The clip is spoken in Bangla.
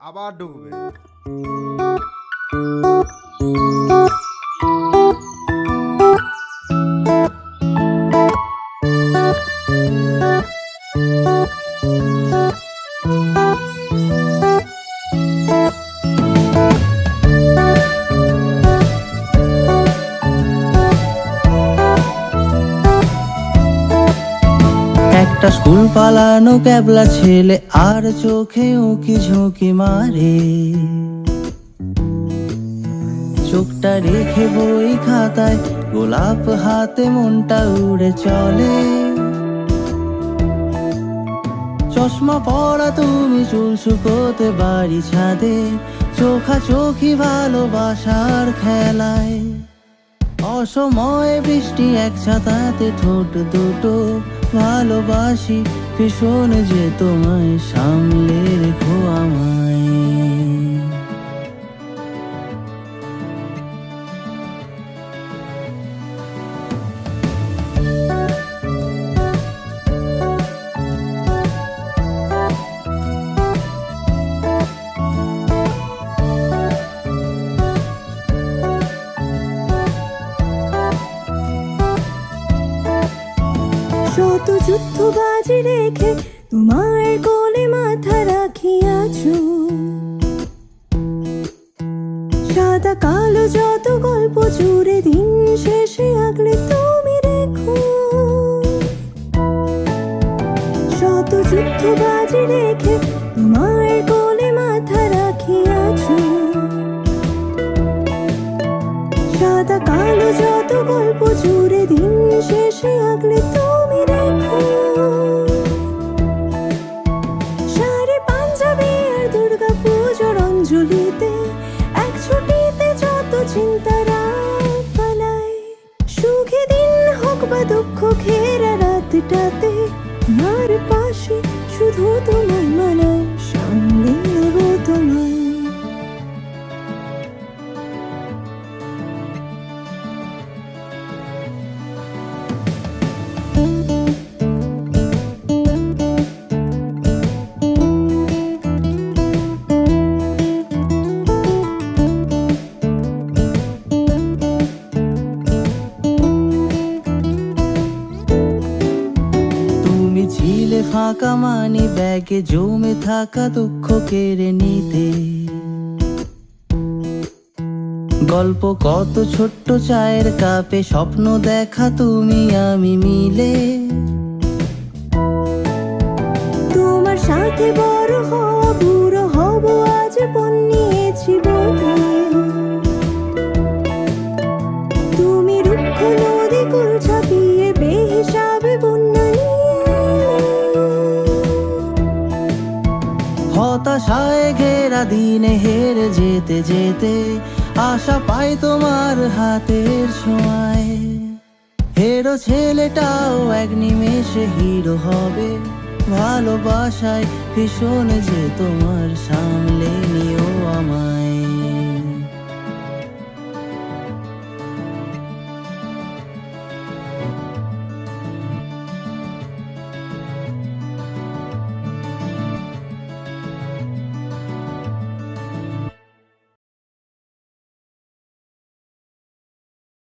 আবার ডুববে। একটা স্কুল পালানো ক্যাবলা ছেলে আর চোখে উকি ঝুঁকি মারে, চোখটা রেখে বই খাতায়, গোলাপ হাতে মনটা উড়ে চলে। চশমা পরা তুমি চুল শুকোতে বাড়ি ছাদে, চোখাচোখি ভালোবাসার খেলায়। অসময়ে বৃষ্টি এক ছাতাতে ঠোঁট দুটো, ভালোবাসি ভীষণ যে তোমায়, সামলে রেখো আমায়। শত যুদ্ধ বাজি রেখে তোমার কোলে মাথা রাখিয়াছো, সাদা কালো যত গল্প জুড়ে দিন শেষে আগলে তুমি রেখো। শত যুদ্ধ বাজি রেখে তোমার কোলে মাথা রাখিয়াছো, সাদা কালো যত গল্প জুড়ে দিন শেষে আগলে তুমি রেখো। শাড়ি পাঞ্জাবি আর দুর্গা পুজোর অঞ্জলিতে, এক ছুটিতে যত চিন্তা রাত পালায়। সুখী দিন হোক বা দুঃখ ঘেরা রাতটাতে, আমার পাশে শুধু তোমায় মানায়, সামনে নেব তোমায়। তুমি ছিলে ফাঁকা মানি ব্যাগে জমে থাকা দুঃখ কেড়ে নিতে, গল্প কত ছোট্ট চায়ের কাপে, স্বপ্ন দেখা তুমি আমি মিলে। তোমার সাথে বড় হওয়া বুড়ো হব আজ নিয়েছি বলে। তুমি রুক্ষ নদী কুল ছাপিয়ে বেহিসাবে বন্যা নিয়ে। হতাশায় ঘেরা দিনে হেরে যেতে যেতে, আশা পাই তোমার হাতের ছোঁয়ায়। হেরো ছেলেটাও এক নিমেষে হিরো হবে, ভালোবাসায় ভীষণ যে তোমার, সামলে নিও আমায়।